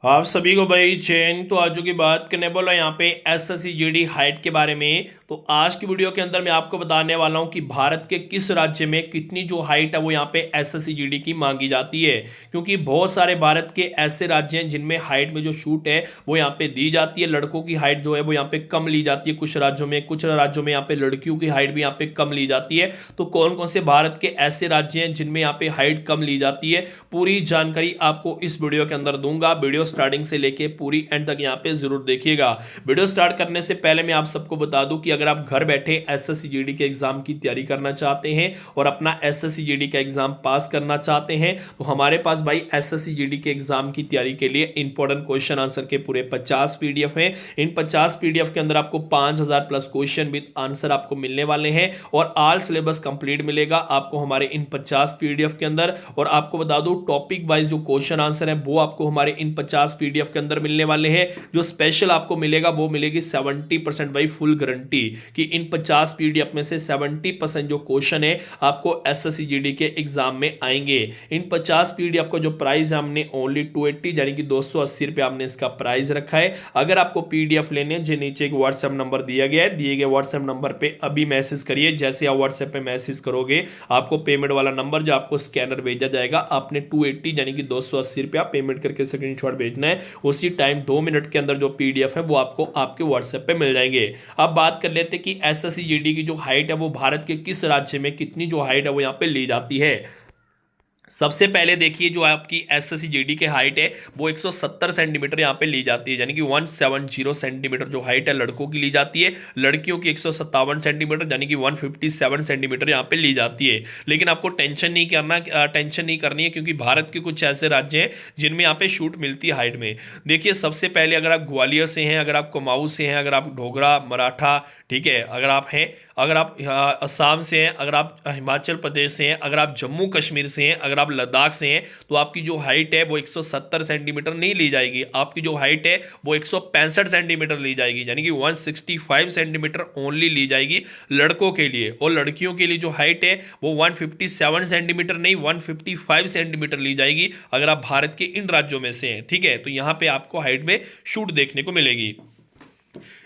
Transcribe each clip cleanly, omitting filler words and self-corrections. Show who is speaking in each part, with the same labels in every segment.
Speaker 1: आप सभी को भाई चैन तो आज की बात करने बोला यहाँ पे एसएससी जीडी हाइट के बारे में। तो आज की वीडियो के अंदर मैं आपको बताने वाला हूँ कि भारत के किस राज्य में कितनी जो हाइट है वो यहाँ पे एसएससी जीडी की मांगी जाती है। क्योंकि बहुत सारे भारत के ऐसे राज्य हैं जिनमें हाइट में जो छूट है वो यहाँ पे दी जाती है। लड़कों की हाइट जो है वो यहाँ पे कम ली जाती है कुछ राज्यों में यहाँ पे लड़कियों की हाइट भी यहाँ पे कम ली जाती है। तो कौन कौन से भारत के ऐसे राज्य हैं जिनमें यहाँ पे हाइट कम ली जाती है, पूरी जानकारी आपको इस वीडियो के अंदर दूंगा। वीडियो स्टार्टिंग से लेके पूरी एंड तक यहाँ पे जरूर देखिएगा। वीडियो स्टार्ट करने से पहले मैं आप सबको बता दूं कि अगर आप घर बैठे एसएससी जीडी के एग्जाम की तैयारी करना चाहते हैं और अपना एसएससी जीडी का एग्जाम पास करना चाहते हैं तो हमारे पास भाई एसएससी जीडी के एग्जाम की तैयारी के लिए इंपॉर्टेंट क्वेश्चन आंसर के पूरे 50 पीडीएफ हैं। इन 50 पीडीएफ के अंदर आपको 5000 प्लस क्वेश्चन विद आंसर आपको मिलने वाले हैं और ऑल सिलेबस कंप्लीट मिलेगा आपको हमारे इन 50 पीडीएफ के अंदर। और आपको बता दूं टॉपिक वाइज जो क्वेश्चन आंसर है वो आपको हमारे इन 50 पीडीएफ के अंदर मिलने वाले हैं। जो स्पेशल आपको मिलेगा वो मिलेगी 70% भाई फुल गारंटी कि इन 50 पीडीएफ में से 70% जो क्वेश्चन है आपको एसएससी जीडी के एग्जाम में आएंगे। इन 50 पीडीएफ का जो प्राइस है हमने ओनली 280 यानी कि 280 रुपए हमने इसका प्राइस रखा है। अगर आपको पीडीएफ लेने जो नीचे एक व्हाट्सएप नंबर दिया गया है, दिए गए व्हाट्सएप नंबर पे अभी मैसेज करिए। जैसे आप व्हाट्सएप पे मैसेज करोगे आपको पेमेंट वाला नंबर जो आपको स्कैनर भेजा जाएगा, आपने 280 यानी कि 280 रुपया पेमेंट करके स्क्रीनशॉट भेजना है। उसी टाइम 2 मिनट के अंदर जो पीडीएफ है वो आपको आपके व्हाट्सएप पे मिल जाएंगे। अब बात कर लेते हैं कि एसएससी जीडी की जो हाइट है वो भारत के किस राज्य में कितनी जो हाइट है वो यहाँ पे ली जाती है। सबसे पहले देखिए जो आपकी एसएससी जीडी की हाइट है वो 170 सेंटीमीटर यहाँ पे ली जाती है, यानी कि 170 सेंटीमीटर जो हाइट है लड़कों की ली जाती है। लड़कियों की 157 सेंटीमीटर यानी कि 157 सेंटीमीटर यहाँ पे ली जाती है। लेकिन आपको टेंशन नहीं करनी है क्योंकि भारत के कुछ ऐसे राज्य हैं जिनमें यहाँ पे छूट मिलती है हाइट में। देखिए सबसे पहले अगर आप ग्वालियर से हैं, अगर आप कुमाऊं से हैं, अगर आप ढोगरा मराठा, ठीक है, अगर आप असम से हैं, अगर आप हिमाचल प्रदेश से हैं, अगर आप जम्मू कश्मीर से हैं, अगर आप लद्दाख से हैं तो आपकी जो हाइट है वो 170 सेंटीमीटर नहीं ली जाएगी। आपकी जो हाइट है वो 165 सेंटीमीटर ली जाएगी, यानी कि 165 सेंटीमीटर ओनली ली जाएगी लड़कों के लिए। और लड़कियों के लिए जो हाइट है वो 157 सेंटीमीटर नहीं 155 सेंटीमीटर ली जाएगी अगर आप भारत के इन राज्यों में से हैं। ठीक है, तो यहां पे आपको हाइट में छूट देखने को मिलेगी।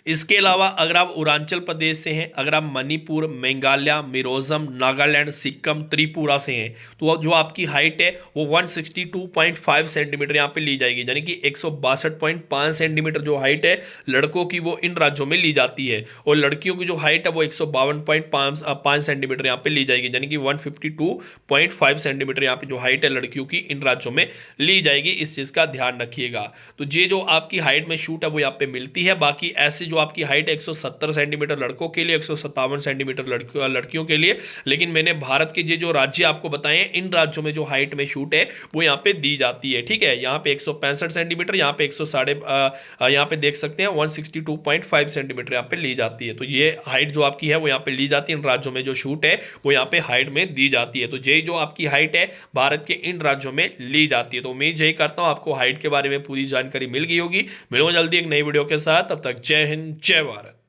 Speaker 1: इसके अलावा अगर आप अरुणाचल प्रदेश से हैं, अगर आप मणिपुर, मेघालय, मिजोरम, नागालैंड, सिक्किम, त्रिपुरा से हैं तो जो आपकी हाइट है वो 162.5 सेंटीमीटर यहाँ पे ली जाएगी, यानी कि 162.5 सेंटीमीटर जो हाइट है लड़कों की वो इन राज्यों में ली जाती है। और लड़कियों की जो हाइट है वो 152.5 सेंटीमीटर यहाँ पे ली जाएगी, यानी कि 152.5 सेंटीमीटर यहाँ पे जो हाइट है लड़कियों की इन राज्यों में ली जाएगी। इस चीज का ध्यान रखिएगा। तो ये जो आपकी हाइट में छूट है वो यहाँ पे मिलती है। बाकी ऐसे जो आपकी हाइट है 170 सेंटीमीटर लड़कों के लिए, 157 सेंटीमीटर लड़कियों के लिए। लेकिन मैंने भारत के जो राज्य आपको बताए हैं इन राज्यों में जो हाइट में छूट है वो यहाँ पे दी जाती है। ठीक है, यहाँ पे 165 सेंटीमीटर, यहाँ पे 100 साढ़े यहाँ पे देख सकते हैं 162.5 सेंटीमीटर यहाँ पे ली जाती है। तो ये हाइट जो आपकी है वो यहाँ पे ली जाती है। इन राज्यों में जो छूट है वो यहाँ पे हाइट में दी जाती है। तो ये जो आपकी हाइट है भारत के इन राज्यों में ली जाती है। तो उम्मीद यही करता हूँ आपको हाइट के बारे में पूरी जानकारी मिल गई होगी। मिलूंगा जल्दी एक नई वीडियो के साथ, तब तक जय हिंद जय भारत।